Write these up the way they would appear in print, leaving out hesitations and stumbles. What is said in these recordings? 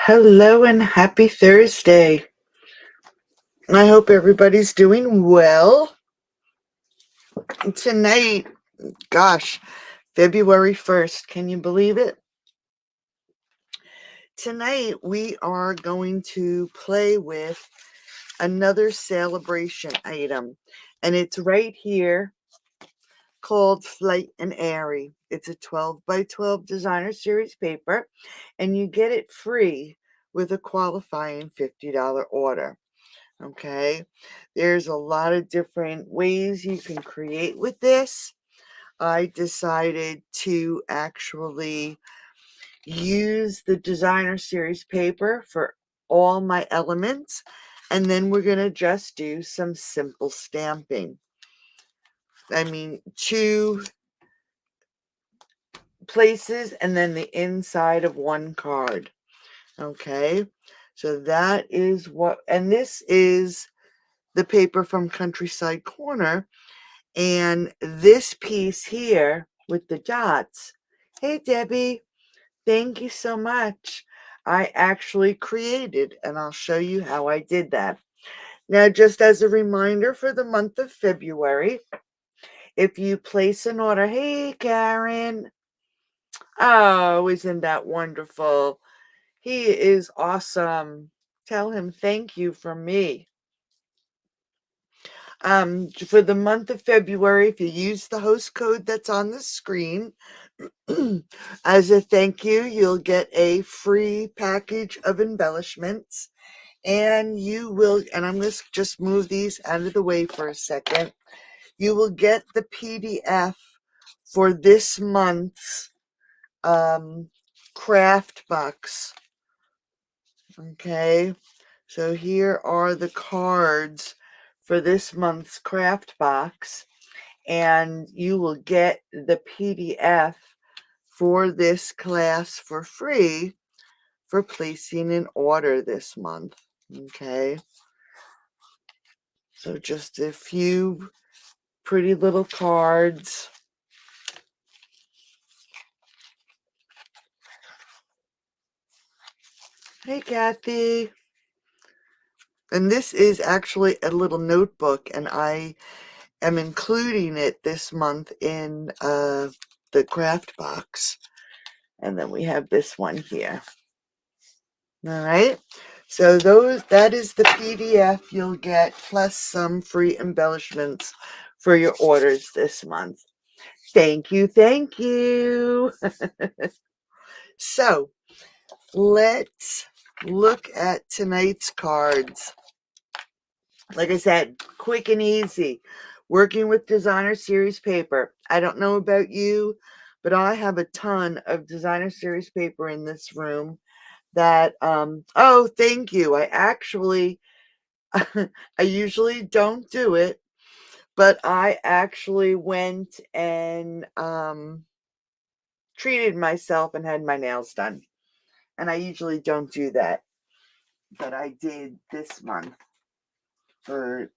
Hello and happy Thursday. I hope everybody's doing well. Tonight, gosh, February 1st, can you believe it? Tonight, we are going to play with another celebration item, and it's right here called Flight and Airy. It's a 12 by 12 designer series paper, and you get it free with a qualifying $50 order. Okay, there's a lot of different ways you can create with this. I decided to actually use the designer series paper for all my elements, and then we're going to just do some simple stamping. I mean, two places and then the inside of one card. Okay, so that is what, and this is the paper from Countryside Corner. And this piece here with the dots, hey Debbie, thank you so much. I actually created, and I'll show you how I did that. Now, just as a reminder for the month of February, if you place an order, hey Karen, oh, isn't that wonderful? He is awesome. Tell him thank you from me. For the month of February, if you use the host code that's on the screen, as a thank you, you'll get a free package of embellishments. And you will, and I'm going to just move these out of the way for a second. You will get the PDF for this month's craft box. Okay, so here are the cards for this month's craft box, and you will get the PDF for this class for free for placing an order this month. Okay, so just a few pretty little cards. Hey Kathy. And this is actually a little notebook, and I am including it this month in the craft box. And then we have this one here. All right, so that is the PDF you'll get, plus some free embellishments for your orders this month. Thank you, thank you. So let's look at tonight's cards. Like I said, quick and easy. Working with designer series paper. I don't know about you, but I have a ton of designer series paper in this room that oh, thank you. I actually I usually don't do it, but I actually went and treated myself and had my nails done. And I usually don't do that, but I did this month for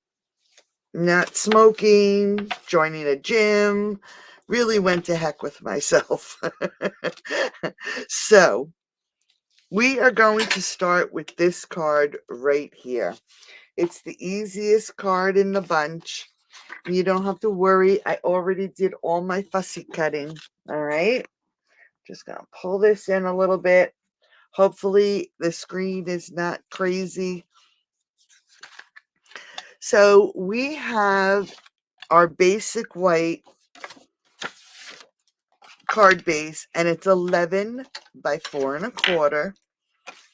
not smoking, joining a gym, really went to heck with myself. So we are going to start with this card right here. It's the easiest card in the bunch. You don't have to worry. I already did all my fussy cutting. All right. Just going to pull this in a little bit. Hopefully the screen is not crazy. So we have our basic white card base, and it's 11 by 4 1/4,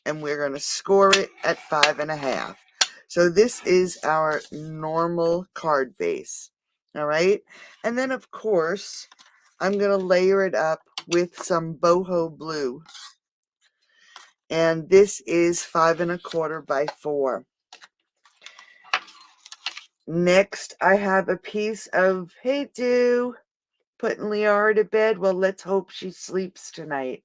and we're going to score it at 5 1/2. So this is our normal card base. All right, and then of course I'm going to layer it up with some boho blue, and this is 5 1/4 by 4. Next I have a piece of, hey do, putting Liara to bed. Well, let's hope she sleeps tonight.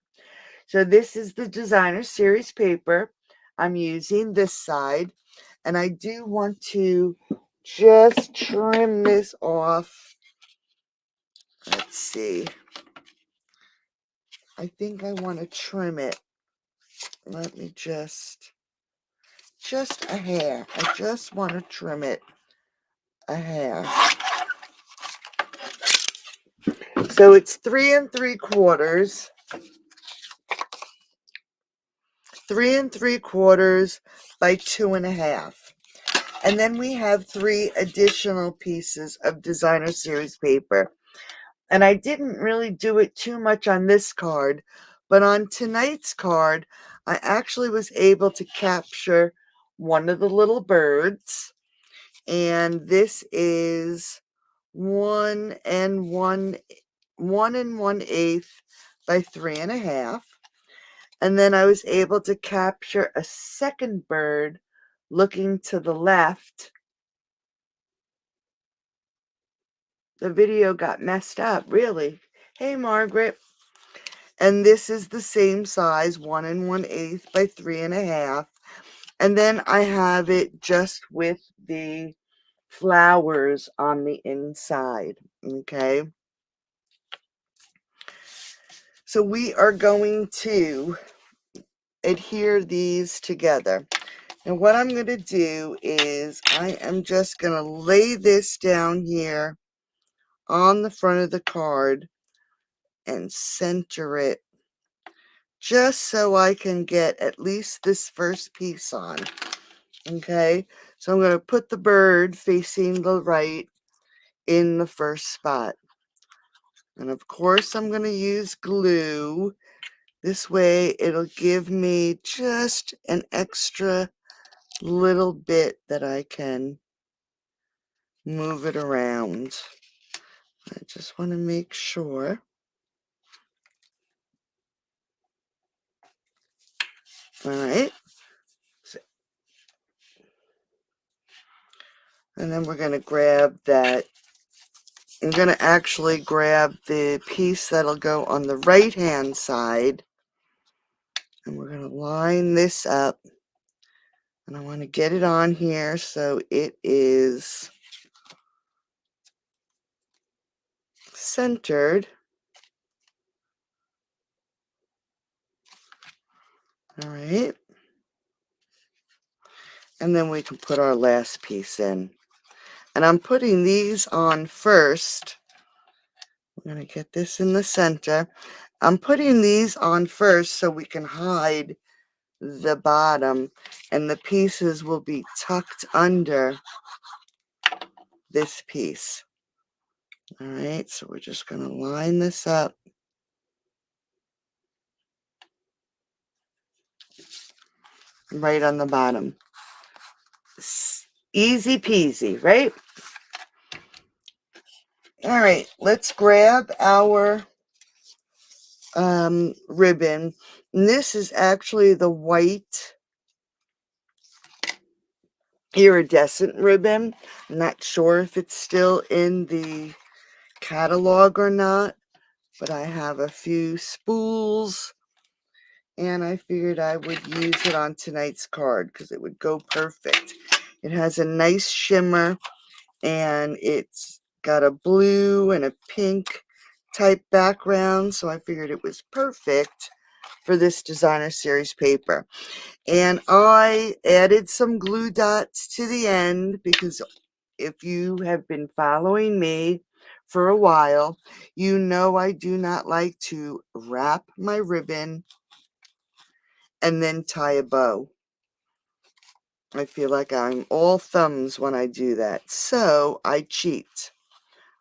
So this is the designer series paper. I'm using this side, and I do want to just trim this off. Let's see. I think I want to trim it let me just a hair. I just want to trim it a hair. So it's 3 3/4, 3 3/4 by 2.5. And then we have 3 additional pieces of designer series paper. And I didn't really do it too much on this card, but on tonight's card, I actually was able to capture one of the little birds. And this is 1 1/8 by 3.5. And then I was able to capture a second bird looking to the left. The video got messed up, really. Hey, Margaret. And this is the same size, 1 1/8 by 3.5. And then I have it just with the flowers on the inside. Okay. So we are going to adhere these together. And what I'm going to do is I am just going to lay this down here on the front of the card and center it just so I can get at least this first piece on. Okay, so I'm going to put the bird facing the right in the first spot. And of course I'm going to use glue. This way it'll give me just an extra little bit that I can move it around. I just want to make sure. All right. And then we're going to grab that. I'm going to actually grab the piece that'll go on the right hand side. And we're going to line this up. And I want to get it on here so it is centered. All right. And then we can put our last piece in. And I'm putting these on first. I'm going to get this in the center. I'm putting these on first so we can hide the bottom, and the pieces will be tucked under this piece. All right, so we're just going to line this up. Right on the bottom. Easy peasy, right? All right, let's grab our ribbon. And this is actually the white iridescent ribbon. I'm not sure if it's still in the catalog or not, but I have a few spools and I figured I would use it on tonight's card because it would go perfect. It has a nice shimmer and it's got a blue and a pink type background, so I figured it was perfect for this designer series paper. And I added some glue dots to the end because if you have been following me for a while, you know I do not like to wrap my ribbon and then tie a bow. I feel like I'm all thumbs when I do that. So I cheat.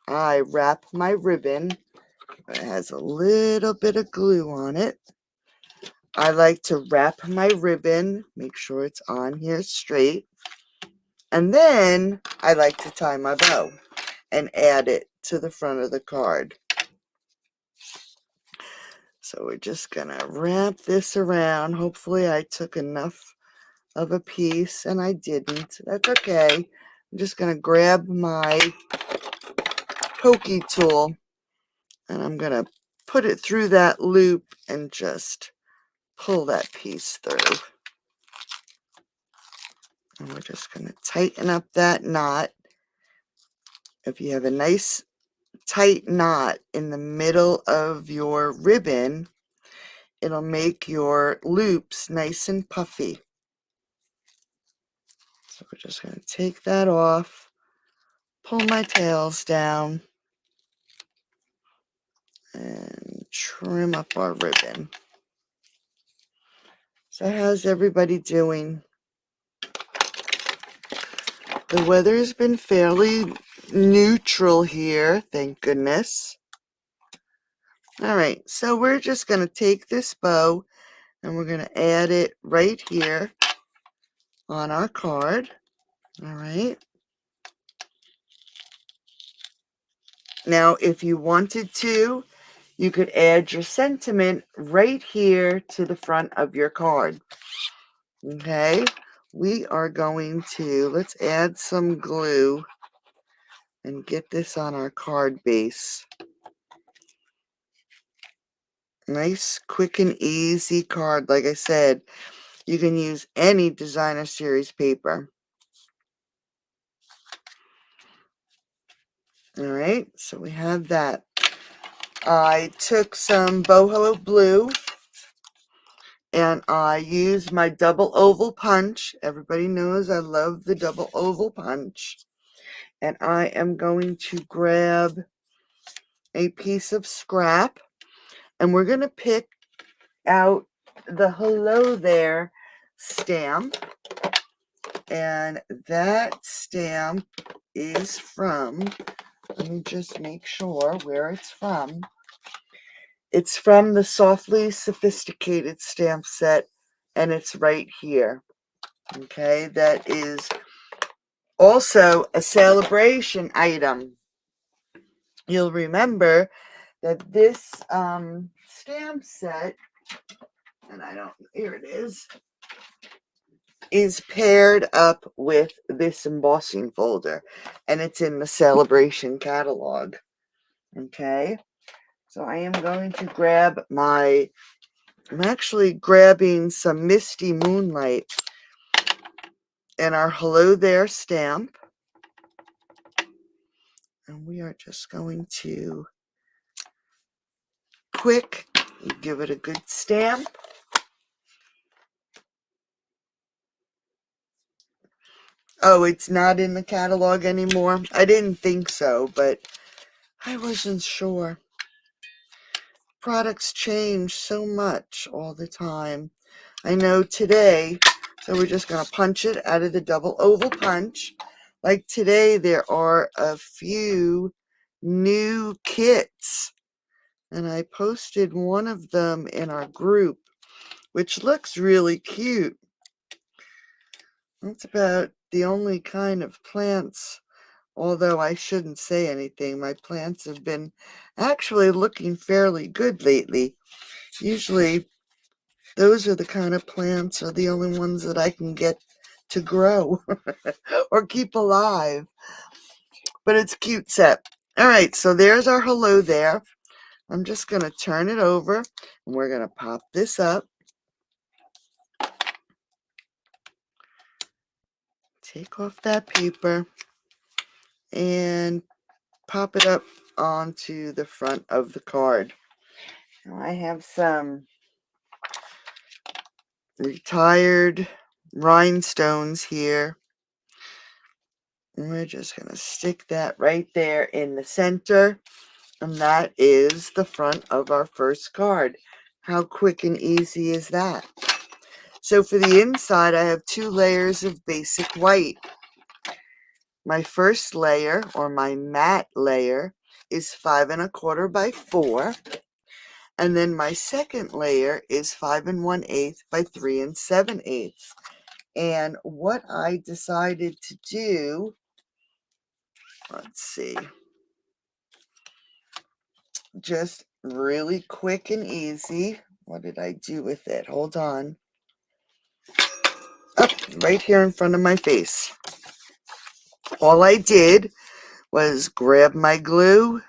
I wrap my ribbon. It has a little bit of glue on it. I like to wrap my ribbon, make sure it's on here straight. And then I like to tie my bow and add it to the front of the card. So we're just going to wrap this around. Hopefully I took enough of a piece, and I didn't. That's okay. I'm just going to grab my pokey tool, and I'm going to put it through that loop and just pull that piece through. And we're just going to tighten up that knot. If you have a nice tight knot in the middle of your ribbon, It'll make your loops nice and puffy. So we're just going to take that off, pull my tails down, and trim up our ribbon. So how's everybody doing? The weather's been fairly neutral here, thank goodness. All right, so we're just going to take this bow and we're going to add it right here on our card. All right. Now, if you wanted to, you could add your sentiment right here to the front of your card. Okay, we are going to, let's add some glue and get this on our card base. Nice, quick and easy card. Like I said, you can use any designer series paper. All right, so we have that. I took some boho blue and I used my double oval punch. Everybody knows I love the double oval punch. And I am going to grab a piece of scrap and we're going to pick out the hello there stamp. And that stamp is from, let me just make sure where it's from. It's from the Softly Sophisticated stamp set, and it's right here. Okay, that is also a celebration item. You'll remember that this stamp set, and here it is paired up with this embossing folder, and it's in the celebration catalog. Okay, so I am going to grab I'm actually grabbing some Misty Moonlight and our hello there stamp, and we are just going to quick give it a good stamp. Oh, it's not in the catalog anymore? I didn't think so, but I wasn't sure. Products change so much all the time. I know today, so we're just going to punch it out of the double oval punch. Like today, there are a few new kits, and I posted one of them in our group, which looks really cute. That's about the only kind of plants, although I shouldn't say anything. My plants have been actually looking fairly good lately. Usually those are the kind of plants are the only ones that I can get to grow or keep alive. But it's a cute set. All right, so there's our hello there. I'm just going to turn it over and we're going to pop this up. Take off that paper and pop it up onto the front of the card. Now I have some retired rhinestones here. And we're just going to stick that right there in the center. And that is the front of our first card. How quick and easy is that? So for the inside, I have 2 layers of basic white. My first layer, or my matte layer, is 5 1/4 by 4. And then my second layer is 5 1/8 by 3 7/8. And what I decided to do, let's see, just really quick and easy. What did I do with it? Hold on. Oh, right here in front of my face. All I did was grab my glue.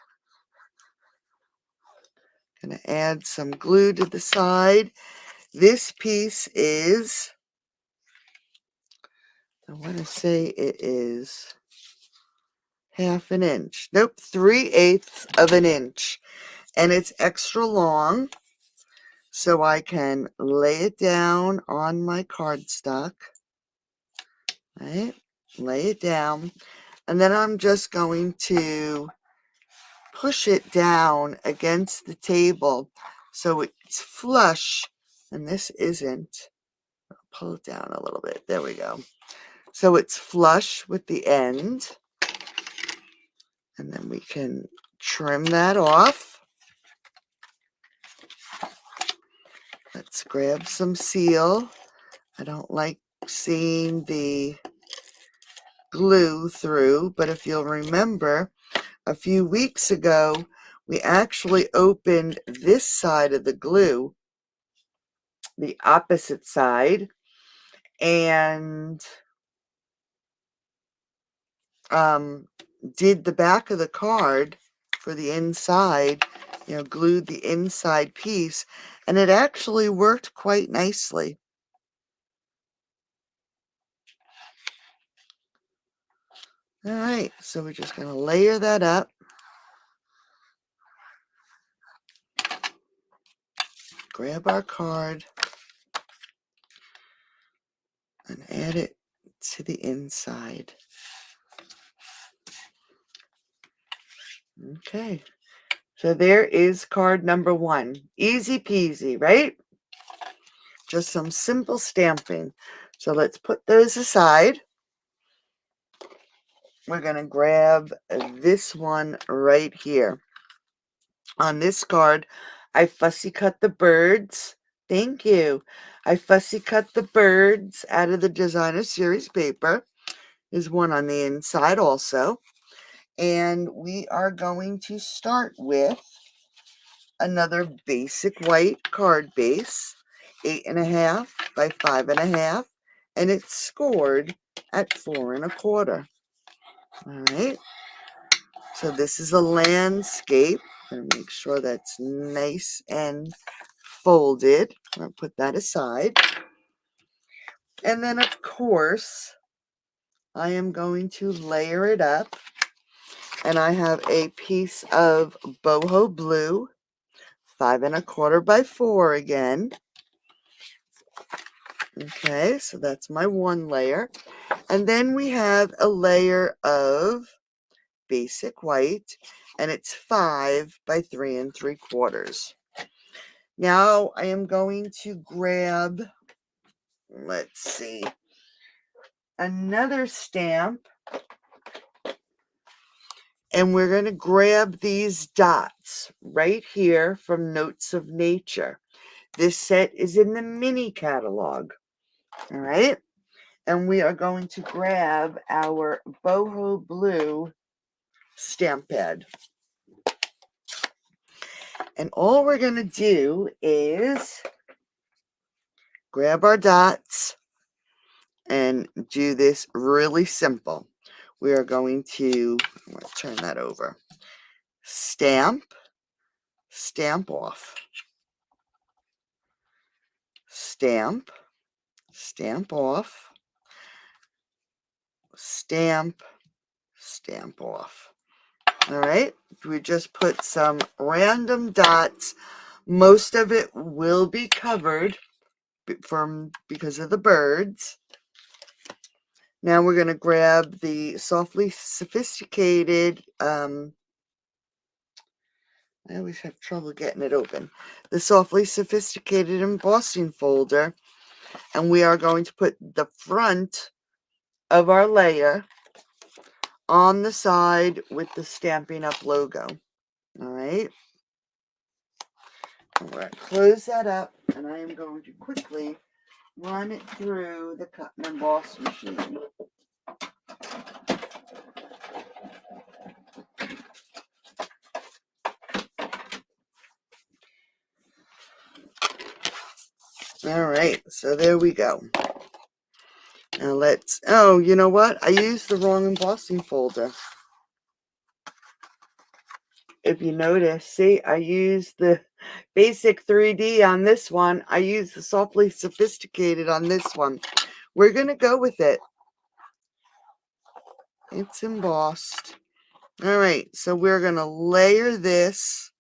Gonna add some glue to the side. This piece is, I want to say it is 1/2 inch. Nope, 3/8 of an inch. And it's extra long. so I can lay it down on my cardstock, right? Lay it down, and then I'm just going to push it down against the table so it's flush, and this isn't. Pull it down a little bit. There we go. So it's flush with the end, and then we can trim that off. Let's grab some seal. I don't like seeing the glue through, but if you'll remember, a few weeks ago, we actually opened this side of the glue, the opposite side, and did the back of the card for the inside, glued the inside piece, and it actually worked quite nicely. All right, so we're just going to layer that up. Grab our card and add it to the inside. Okay, so there is card number 1. Easy peasy, right? Just some simple stamping. So let's put those aside. We're going to grab this one right here. On this card, I fussy cut the birds. Thank you. I fussy cut the birds out of the Designer Series paper. There's one on the inside also. And we are going to start with another basic white card base, 8.5 by 5.5, and it's scored at 4 1/4. All right. So this is a landscape. I'm going to make sure that's nice and folded. I'll put that aside. And then, of course, I am going to layer it up. And I have a piece of boho blue, 5 1/4 by 4 again. Okay, so that's my one layer. And then we have a layer of basic white, and it's 5 by 3 3/4. Now I am going to grab, let's see, another stamp, and we're going to grab these dots right here from Notes of Nature. This set is in the mini catalog. All right. And we are going to grab our boho blue stamp pad. And all we're going to do is grab our dots and do this really simple. We are going to, let's turn that over, stamp, stamp off, stamp, stamp off, stamp, stamp off. All right, we just put some random dots. Most of it will be covered because of the birds. Now we're going to grab the Softly Sophisticated, I always have trouble getting it open, the Softly Sophisticated embossing folder, and we are going to put the front of our layer on the side with the Stampin' Up logo. All right. All right, close that up, and I am going to quickly run it through the cut and emboss machine. All right, so there we go. Now let's, oh, you know what? I used the wrong embossing folder. If you notice, see, I used the basic 3D on this one. I used the Softly Sophisticated on this one. We're going to go with it. It's embossed. All right, so we're going to layer this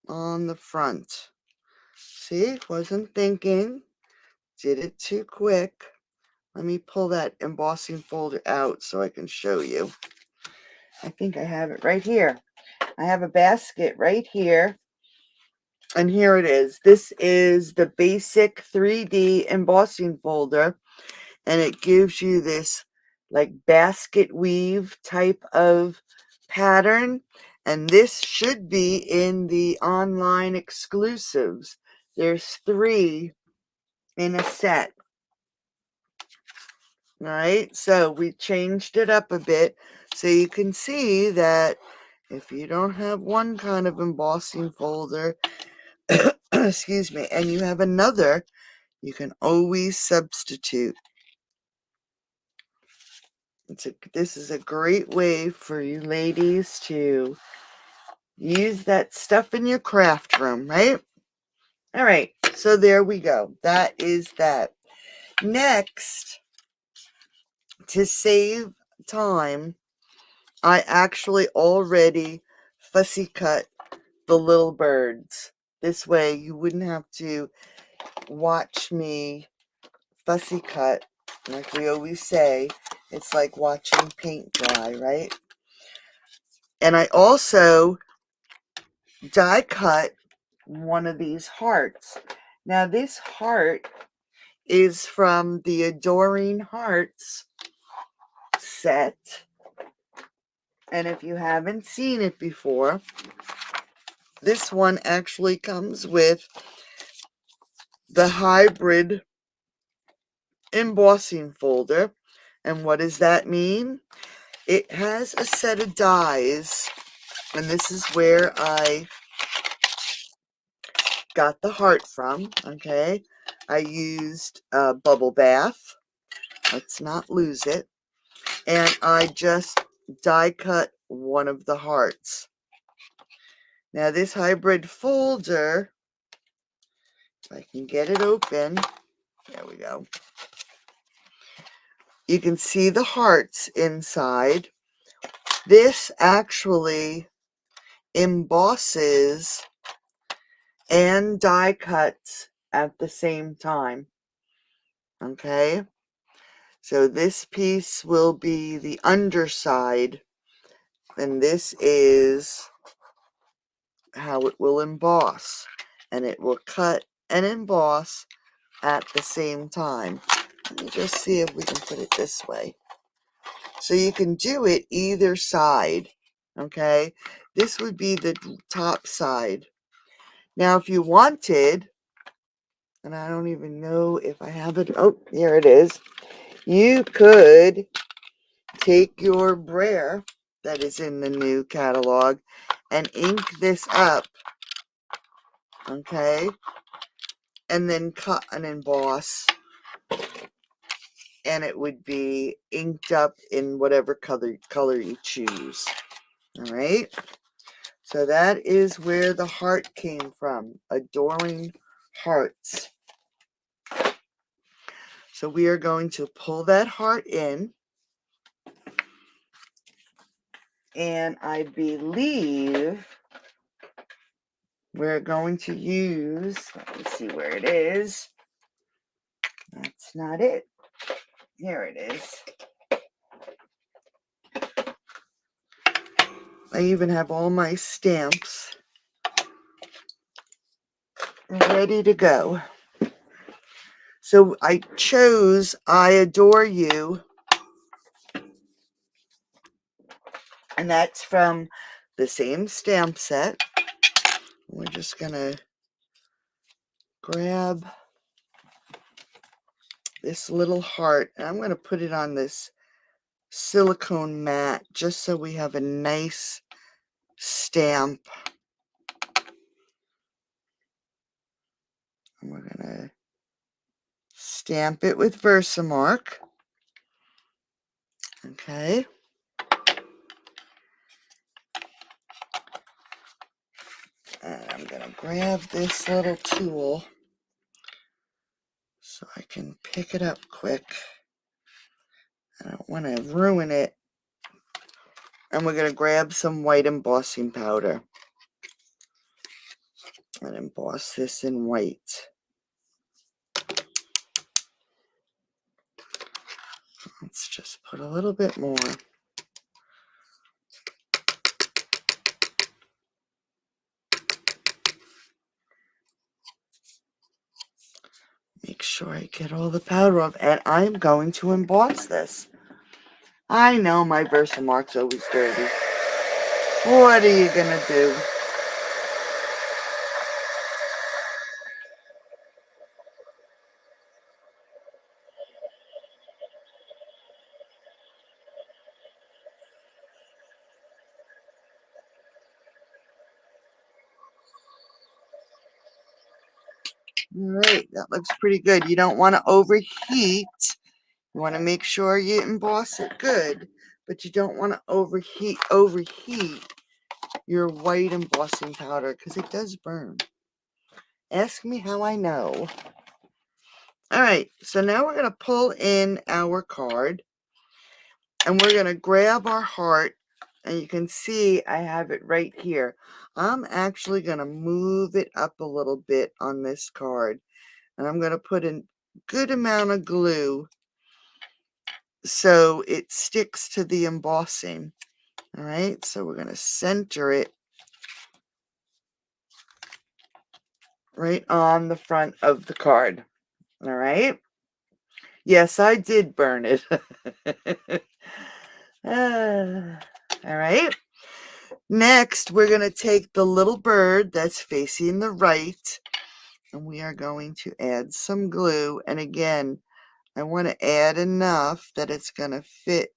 on the front. See, wasn't thinking. Did it too quick. Let me pull that embossing folder out so I can show you. I think I have it right here. I have a basket right here. And here it is. This is the basic 3D embossing folder. And it gives you this like basket weave type of pattern. And this should be in the online exclusives. There's 3 in a set. All right, so we changed it up a bit so you can see that if you don't have one kind of embossing folder, excuse me, and you have another, you can always substitute. This is a great way for you ladies to use that stuff in your craft room, right? All right, so there we go. That is that. Next, to save time, I actually already fussy cut the little birds. This way you wouldn't have to watch me fussy cut. Like we always say, it's like watching paint dry, right? And I also die cut one of these hearts. Now this heart is from the Adoring Hearts set. And if you haven't seen it before, this one actually comes with the hybrid embossing folder. And what does that mean? It has a set of dies, and this is where I got the heart from. Okay, I used a bubble bath. Let's not lose it. And I just die cut one of the hearts. Now this hybrid folder, if I can get it open, there we go. You can see the hearts inside. This actually embosses and die cuts at the same time. Okay, so this piece will be the underside, and this is how it will emboss, and it will cut and emboss at the same time. Let me just see if we can put it this way. So you can do it either side, okay? This would be the top side. Now, if you wanted, and I don't even know if I have it. Oh, here it is. You could take your brayer that is in the new catalog and ink this up, okay? And then cut and emboss. And it would be inked up in whatever color you choose. All right. So that is where the heart came from. Adoring Hearts. So we are going to pull that heart in. And I believe we're going to use, let me see where it is. That's not it. Here it is. I even have all my stamps ready to go. So I chose I Adore You. And that's from the same stamp set. We're just going to grab this little heart. And I'm going to put it on this silicone mat just so we have a nice stamp. And we're going to stamp it with Versamark. Okay. And I'm going to grab this little tool so I can pick it up quick. I don't want to ruin it. And we're going to grab some white embossing powder. and emboss this in white. Let's just put a little bit more. Make sure I get all the powder off, and I'm going to emboss this. I know my Versamark's always dirty. What are you gonna do? All right, that looks pretty good. You don't want to overheat. You want to make sure you emboss it good, but you don't want to overheat your white embossing powder because it does burn. Ask me how I know. All right, so now we're going to pull in our card, and we're going to grab our heart, and you can see I have it right here. I'm actually going to move it up a little bit on this card, and I'm going to put a good amount of glue so it sticks to the embossing. All right, so we're going to center it right on the front of the card. All right. Yes, I did burn it. All right. Next, we're going to take the little bird that's facing the right, and we are going to add some glue. And again, I want to add enough that it's going to fit,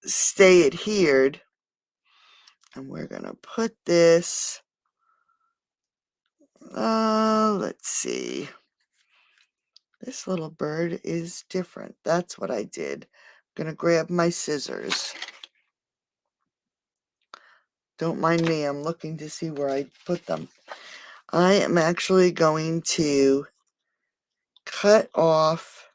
stay adhered. And we're going to put this, let's see. This little bird is different. That's what I did. I'm going to grab my scissors. Don't mind me, I'm looking to see where I put them. I am actually going to cut off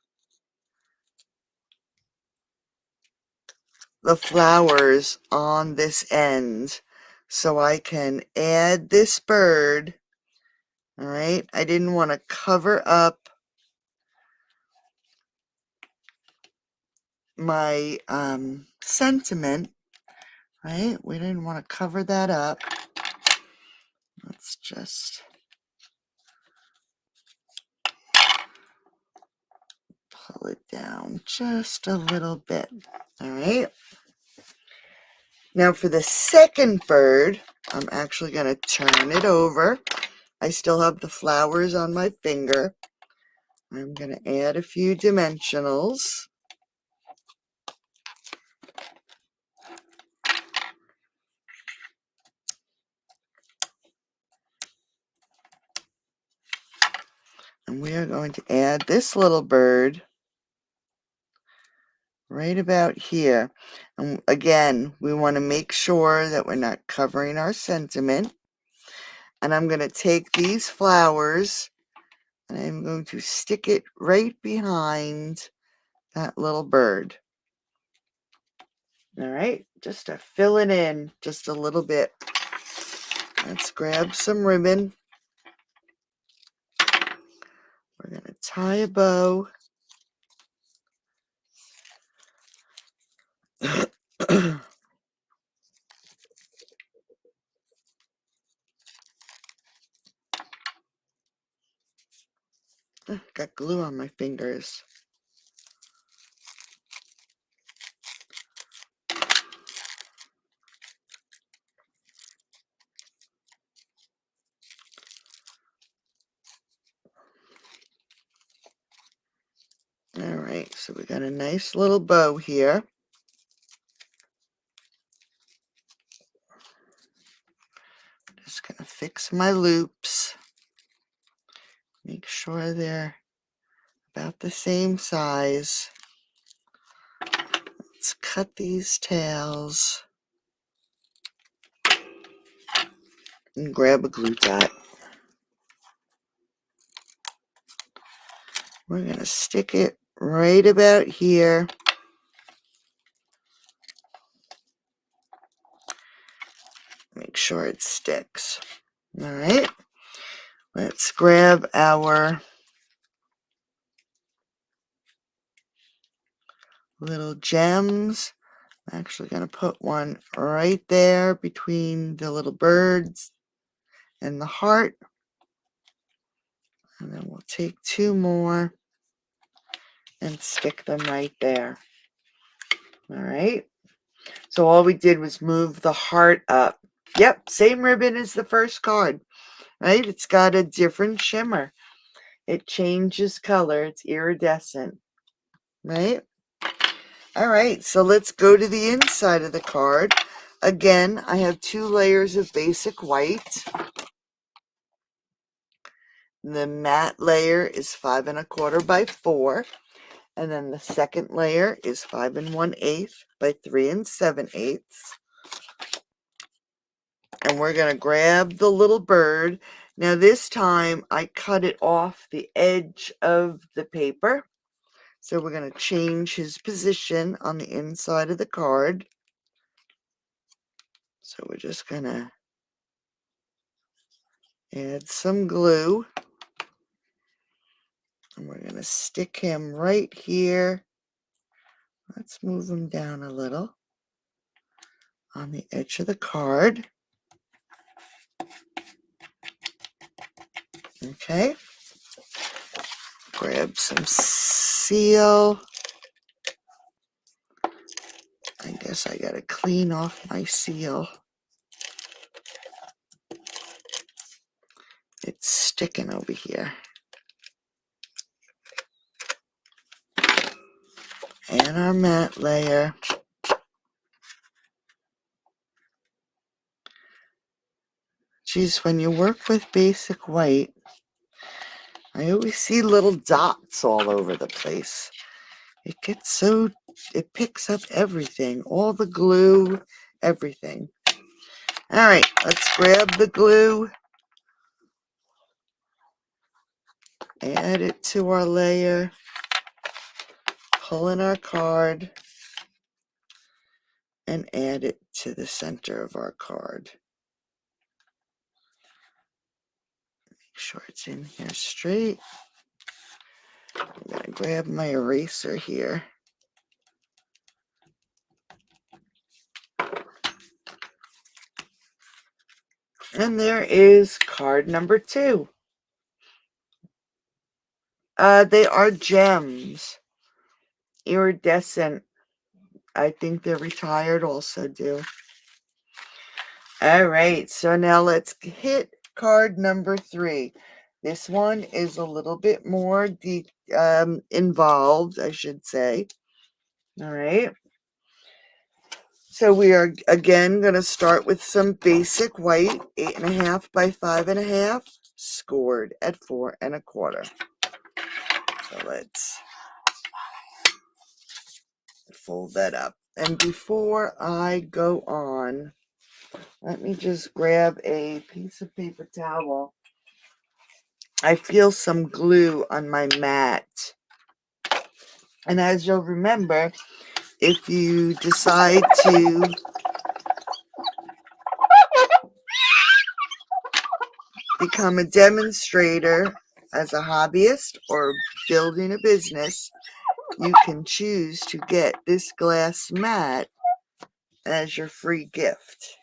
the flowers on this end so I can add this bird. All right, I didn't want to cover up my sentiment, right? We didn't want to cover that up. Let's just pull it down just a little bit. All right. Now for the second bird, I'm actually going to turn it over. I still have the flowers on my finger. I'm going to add a few dimensionals. And we are going to add this little bird right about here. And again, we want to make sure that we're not covering our sentiment. And I'm going to take these flowers and I'm going to stick it right behind that little bird. All right, just to fill it in just a little bit. Let's grab some ribbon. We're going to tie a bow. Got glue on my fingers. All right, so we got a nice little bow here. Just going to fix my loops. Make sure they're about the same size. Let's cut these tails and grab a glue dot. We're going to stick it right about here. Make sure it sticks. All right, let's grab our little gems. I'm actually going to put one right there between the little birds and the heart. And then we'll take two more and stick them right there. All right. So all we did was move the heart up. Yep, same ribbon as the first card, right? It's got a different shimmer. It changes color. It's iridescent, right? All right, so let's go to the inside of the card. Again, I have 2 layers of basic white. The matte layer is 5 1/4 by 4. And then the second layer is 5 1/8 by 3 7/8. And we're going to grab the little bird. Now this time I cut it off the edge of the paper. So we're going to change his position on the inside of the card. So we're just going to add some glue. And we're going to stick him right here. Let's move him down a little on the edge of the card. Okay. Grab some seal. I guess I gotta clean off my seal. It's sticking over here. And our matte layer. Geez, when you work with basic white, I always see little dots all over the place. It picks up everything, all the glue, everything. All right, let's grab the glue, add it to our layer, pull in our card, and add it to the center of our card. Make sure it's in here straight. I'm going to grab my eraser here. And there is card number 2. They are gems. Iridescent. I think they're retired also do. All right, so now let's hit card number 3. This one is a little bit more involved, I should say. All right. So we are again going to start with some basic white, 8 1/2 by 5 1/2, scored at 4 1/4. So let's fold that up. And before I go on, let me just grab a piece of paper towel. I feel some glue on my mat. And as you'll remember, if you decide to become a demonstrator as a hobbyist or building a business, you can choose to get this glass mat as your free gift.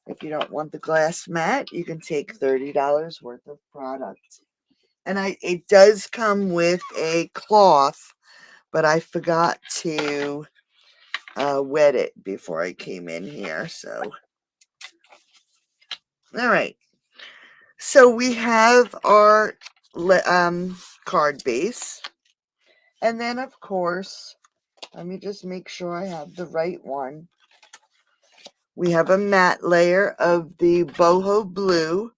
If you don't want the glass mat, you can take $30 worth of product. And it does come with a cloth, but I forgot to wet it before I came in here. So, all right. So we have our card base. And then, of course, let me just make sure I have the right one. We have a matte layer of the boho blue,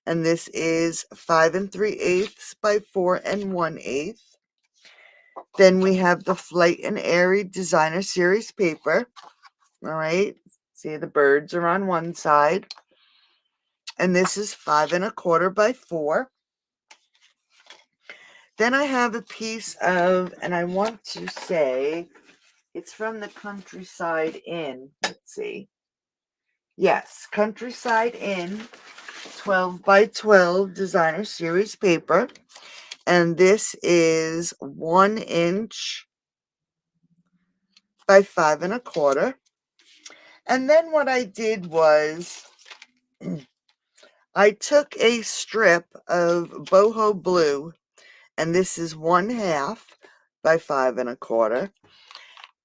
and this is 5 3/8 by 4 1/8. Then we have the Flight and Airy Designer Series paper. All right, see the birds are on one side, and this is 5 1/4 by 4. Then I have a piece of, and I want to say it's from the Countryside Inn. Let's see. Yes, Countryside Inn, 12 by 12 designer series paper. And this is 1 inch by 5 1/4. And then what I did was I took a strip of boho blue, and this is 1/2 by 5 1/4.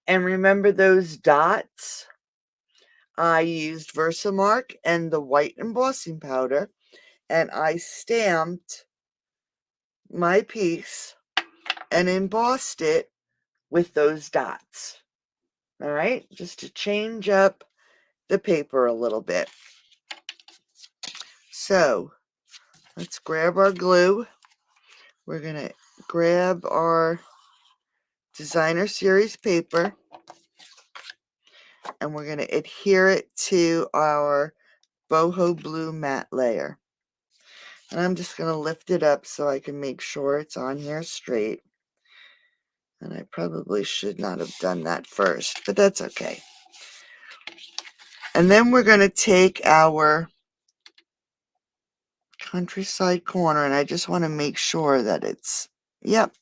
And remember those dots? I used Versamark and the white embossing powder, and I stamped my piece and embossed it with those dots. All right, just to change up the paper a little bit. So let's grab our glue. We're going to grab our designer series paper, and we're going to adhere it to our boho blue matte layer. And I'm just going to lift it up so I can make sure it's on here straight. And I probably should not have done that first, but that's okay. And then we're going to take our countryside corner, and I just want to make sure that it's, yep.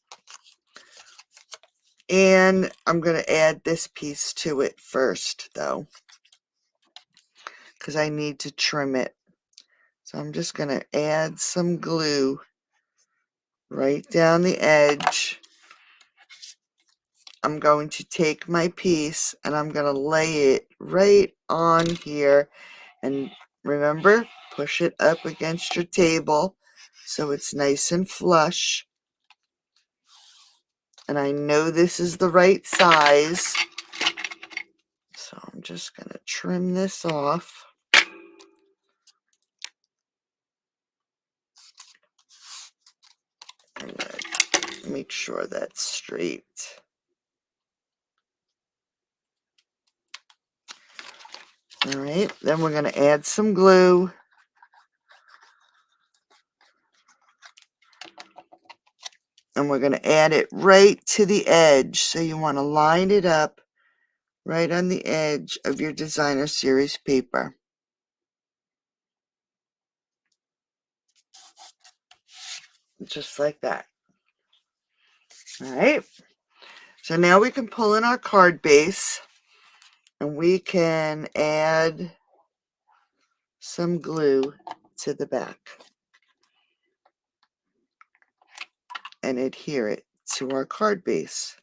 And I'm going to add this piece to it first, though, because I need to trim it. So I'm just going to add some glue right down the edge. I'm going to take my piece and I'm going to lay it right on here. And remember, push it up against your table so it's nice and flush. And I know this is the right size. So I'm just going to trim this off. I'm going to make sure that's straight. All right, then we're going to add some glue. And we're going to add it right to the edge. So you want to line it up right on the edge of your designer series paper. Just like that. All right. So now we can pull in our card base and we can add some glue to the back and adhere it to our card base.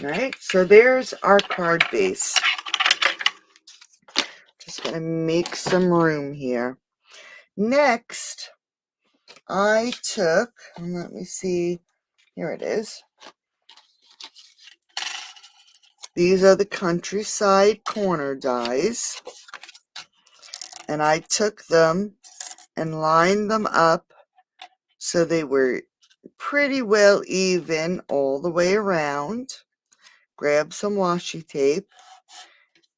All right, so there's our card base. Just going to make some room here. Next, I took, let me see, here it is. These are the countryside corner dies. And I took them and lined them up so they were pretty well even all the way around. Grabbed some washi tape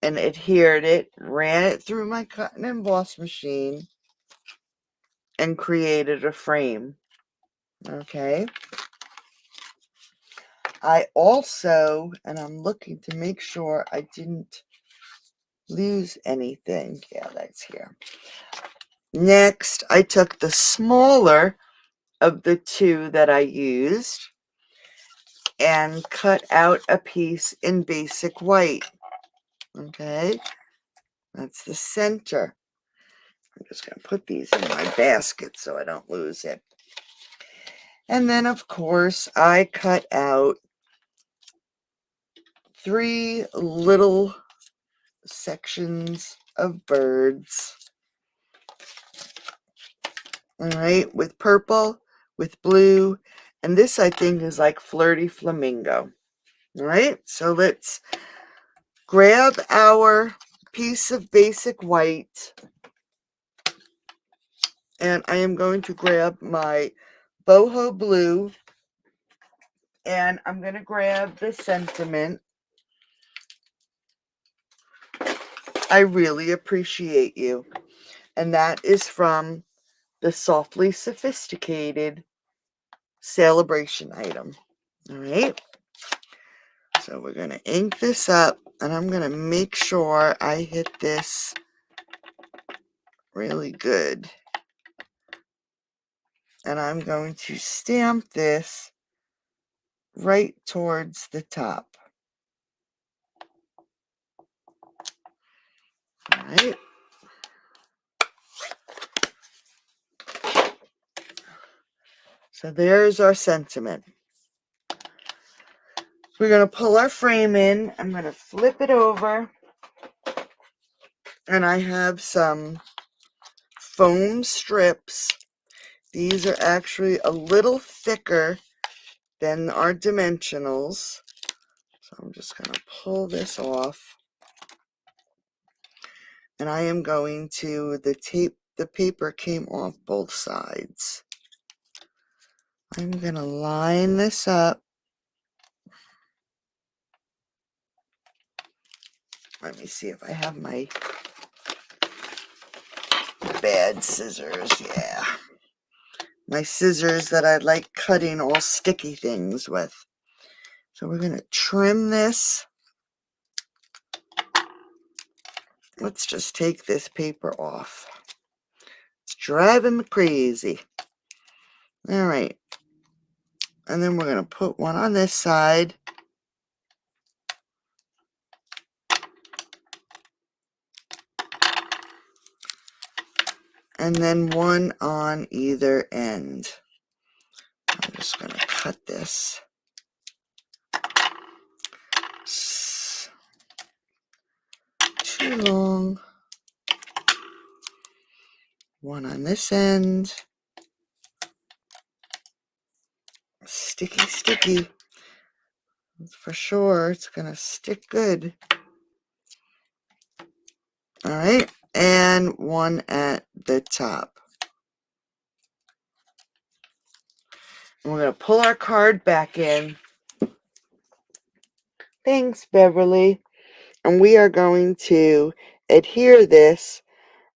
and adhered it, ran it through my cut and emboss machine, and created a frame. Okay. I also, and I'm looking to make sure I didn't lose anything. Yeah, that's here. Next, I took the smaller of the two that I used and cut out a piece in basic white. Okay, that's the center. I'm just going to put these in my basket so I don't lose it. And then, of course, I cut out 3 little sections of birds. All right, with purple, with blue, and this I think is like flirty flamingo. All right, so let's grab our piece of basic white, and I am going to grab my boho blue, and I'm going to grab the sentiment. I really appreciate you. And that is from the Softly Sophisticated celebration item. All right. So we're going to ink this up, and I'm going to make sure I hit this really good. And I'm going to stamp this right towards the top. All right. So there's our sentiment. We're going to pull our frame in. I'm going to flip it over. And I have some foam strips. These are actually a little thicker than our dimensionals. So I'm just going to pull this off. And I am going to, the paper came off both sides. I'm going to line this up. Let me see if I have my bad scissors. Yeah. My scissors that I like cutting all sticky things with. So we're going to trim this. Let's just take this paper off. It's driving me crazy. All right. And then we're going to put one on this side. And then one on either end. I'm just going to cut this. It's too long. One on this end. Sticky, sticky. For sure, it's going to stick good. All right. And one at the top. And we're going to pull our card back in. Thanks, Beverly. And we are going to adhere this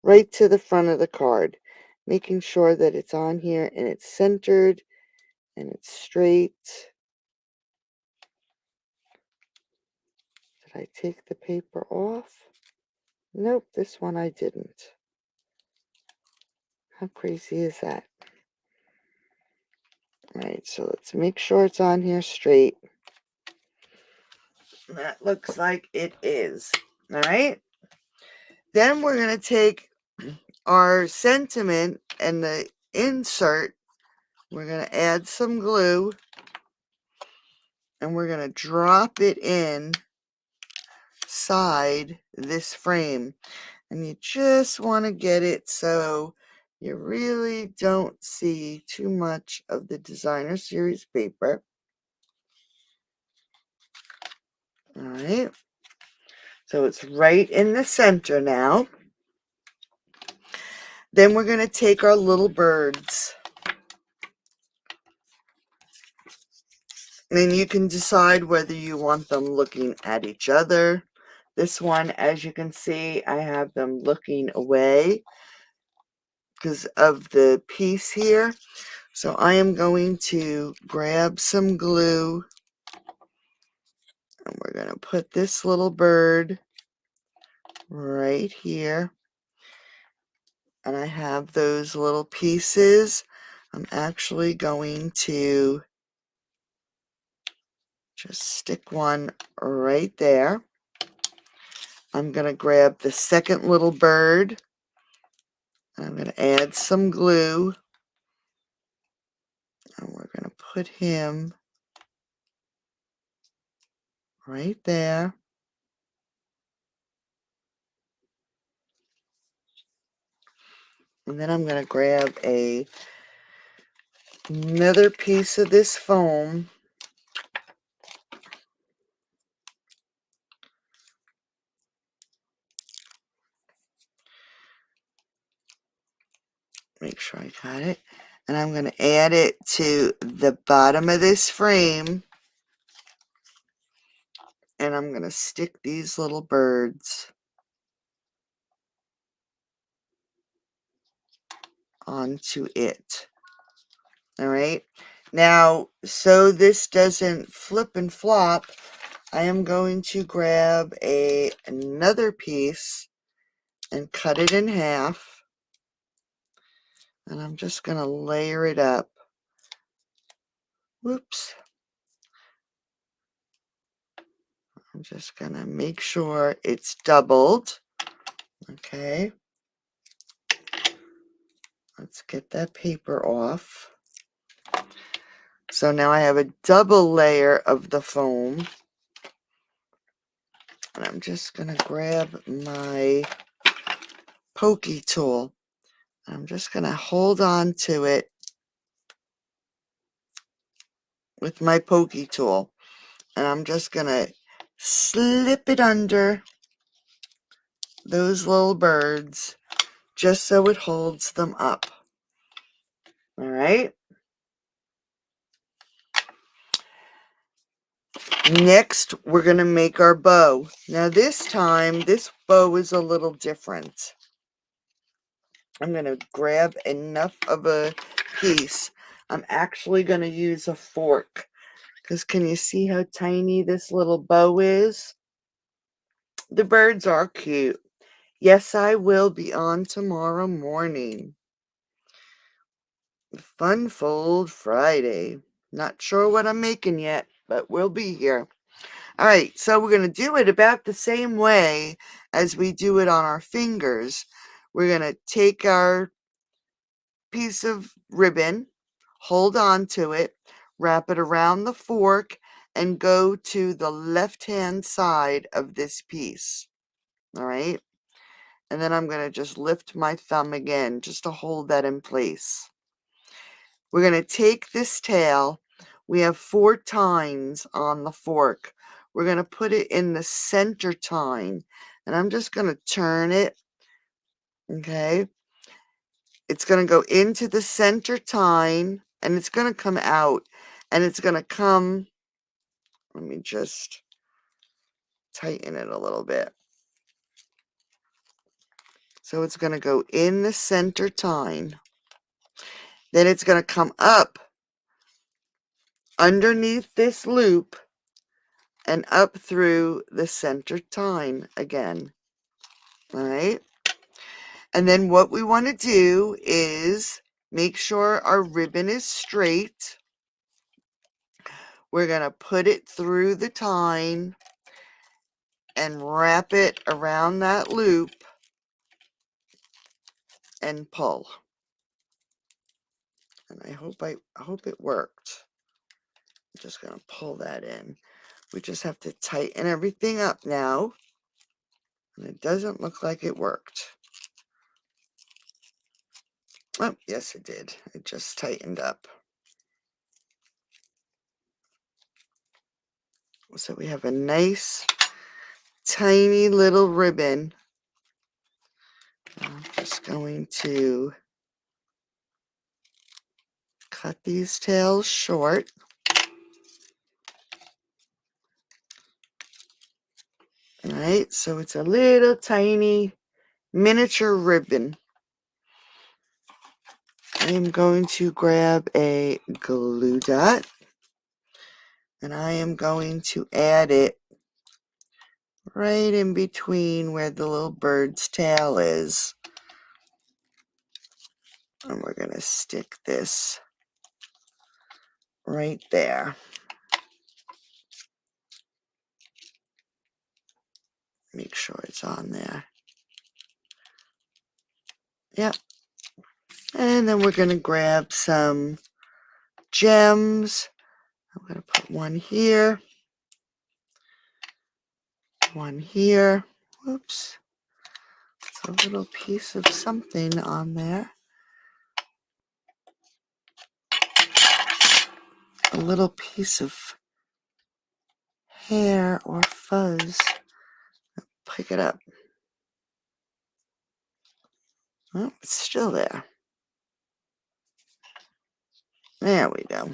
right to the front of the card, making sure that it's on here and it's centered and it's straight. Did I take the paper off? Nope, this one I didn't. How crazy is that? All right, so let's make sure it's on here straight. That looks like it is. All right. Then we're going to take our sentiment and the insert. We're going to add some glue. And we're going to drop it in side this frame. And you just want to get it so you really don't see too much of the designer series paper. All right. So it's right in the center now. Then we're going to take our little birds. And you can decide whether you want them looking at each other. This one, as you can see, I have them looking away because of the piece here. So I am going to grab some glue. And we're going to put this little bird right here. And I have those little pieces. I'm actually going to just stick one right there. I'm going to grab the second little bird. I'm going to add some glue. And we're going to put him right there. And then I'm going to grab another piece of this foam. Make sure I got it. And I'm going to add it to the bottom of this frame. And I'm going to stick these little birds onto it. All right. Now, so this doesn't flip and flop, I am going to grab another piece and cut it in half. And I'm just going to layer it up. Whoops. I'm just going to make sure it's doubled. Okay. Let's get that paper off. So now I have a double layer of the foam. And I'm just going to grab my pokey tool. I'm just going to hold on to it with my pokey tool. And I'm just going to slip it under those little birds just so it holds them up. All right. Next, we're going to make our bow. Now this time, this bow is a little different. I'm going to grab enough of a piece. I'm actually going to use a fork. Because can you see how tiny this little bow is? The birds are cute. Yes, I will be on tomorrow morning. Fun Fold Friday. Not sure what I'm making yet, but we'll be here. All right, so we're going to do it about the same way as we do it on our fingers. We're going to take our piece of ribbon, hold on to it, wrap it around the fork, and go to the left-hand side of this piece. All right? And then I'm going to just lift my thumb again just to hold that in place. We're going to take this tail. We have 4 tines on the fork. We're going to put it in the center tine. And I'm just going to turn it. Okay. It's going to go into the center tine. And it's going to come out. And it's going to come. Let me just tighten it a little bit. So it's going to go in the center tine. Then it's going to come up underneath this loop and up through the center tine again. All right. And then what we want to do is make sure our ribbon is straight. We're going to put it through the tine and wrap it around that loop and pull. And I hope it worked. I'm just going to pull that in. We just have to tighten everything up now. And it doesn't look like it worked. Oh, yes, it did. It just tightened up. So we have a nice, tiny little ribbon. I'm just going to cut these tails short. All right, so it's a little tiny miniature ribbon. I am going to grab a glue dot and I am going to add it right in between where the little bird's tail is. And we're going to stick this right there. Make sure it's on there. Yep. And then we're going to grab some gems. I'm going to put one here. One here. Whoops. It's a little piece of something on there. A little piece of hair or fuzz. Pick it up. Oh, it's still there. There we go.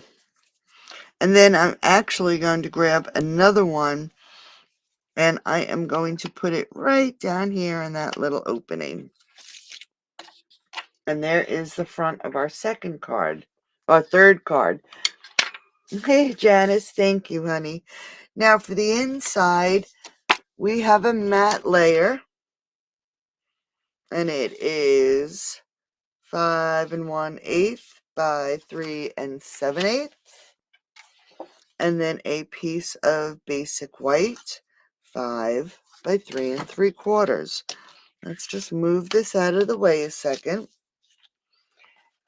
And then I'm actually going to grab another one and I am going to put it right down here in that little opening. And there is the front of our second card, our third card. Hey, Janice, thank you, honey. Now for the inside, we have a matte layer. And it is 5 1/8 by 3 7/8, and then a piece of basic white, 5 by 3 3/4. Let's just move this out of the way a second.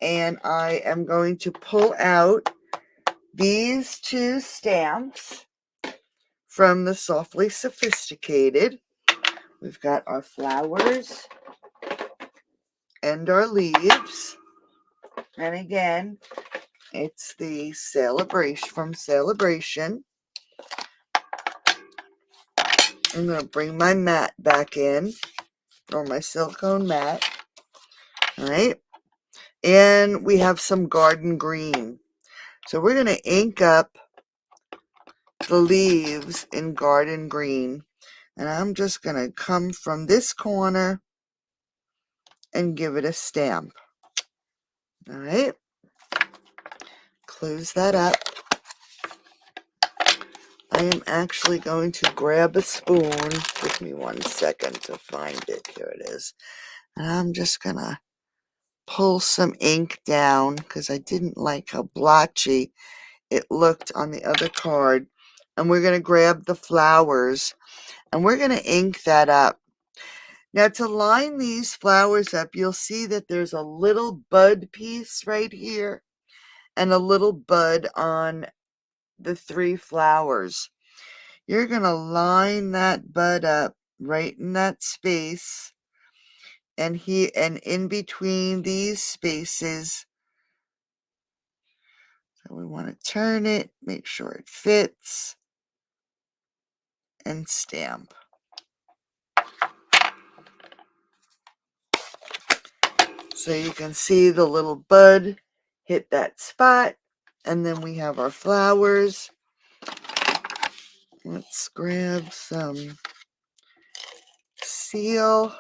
And I am going to pull out these two stamps from the Softly Sophisticated. We've got our flowers and our leaves. And again, it's the Celebration from Celebration. I'm going to bring my mat back in, or my silicone mat. All right. And we have some garden green. So we're going to ink up the leaves in garden green. And I'm just going to come from this corner and give it a stamp. All right. Close that up. I am actually going to grab a spoon. Give me 1 second to find it. Here it is. And I'm just going to pull some ink down because I didn't like how blotchy it looked on the other card. And we're going to grab the flowers and we're going to ink that up. Now, to line these flowers up, you'll see that there's a little bud piece right here and a little bud on the 3 flowers. You're going to line that bud up right in that space, and in between these spaces. So we want to turn it, make sure it fits, and stamp. So you can see the little bud hit that spot, and then we have our flowers. Let's grab some seal.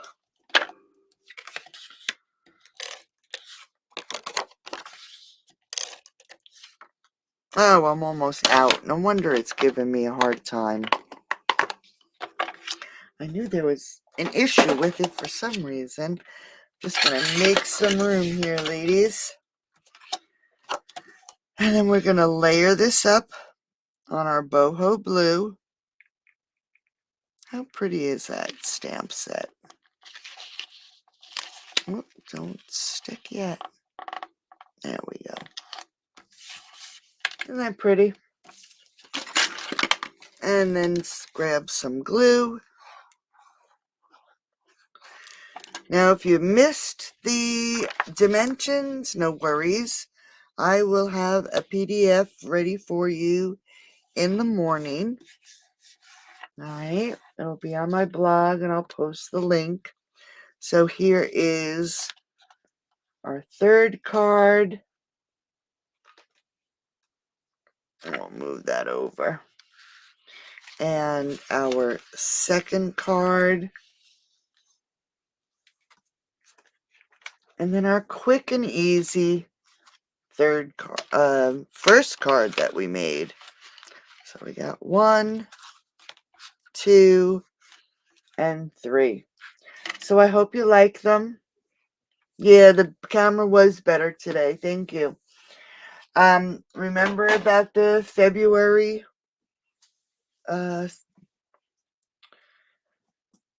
Oh, I'm almost out. No wonder it's giving me a hard time. I knew there was an issue with it for some reason. Just going to make some room here, ladies. And then we're going to layer this up on our boho blue. How pretty is that stamp set? Oh, don't stick yet. There we go. Isn't that pretty? And then grab some glue. Now, if you missed the dimensions, no worries. I will have a PDF ready for you in the morning. All right. It'll be on my blog, and I'll post the link. So here is our third card. I'll move that over. And our second card. And then our quick and easy first card that we made. So we got 1, 2, and 3. So I hope you like them. Yeah, the camera was better today. Thank you. Remember about the February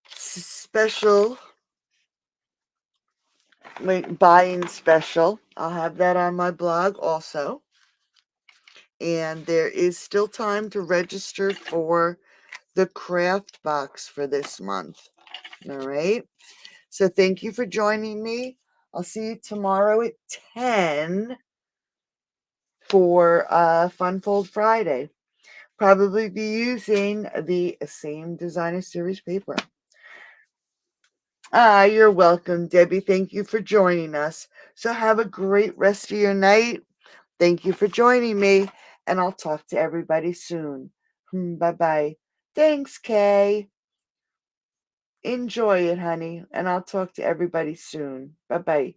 special, buying special. I'll have that on my blog also. And there is still time to register for the craft box for this month. All right. So thank you for joining me. I'll see you tomorrow at 10 for Fun Fold Friday. Probably be using the same designer series paper. You're welcome, Debbie. Thank you for joining us. So have a great rest of your night. Thank you for joining me, and I'll talk to everybody soon. Bye-bye. Thanks, Kay. Enjoy it, honey, and I'll talk to everybody soon. Bye-bye.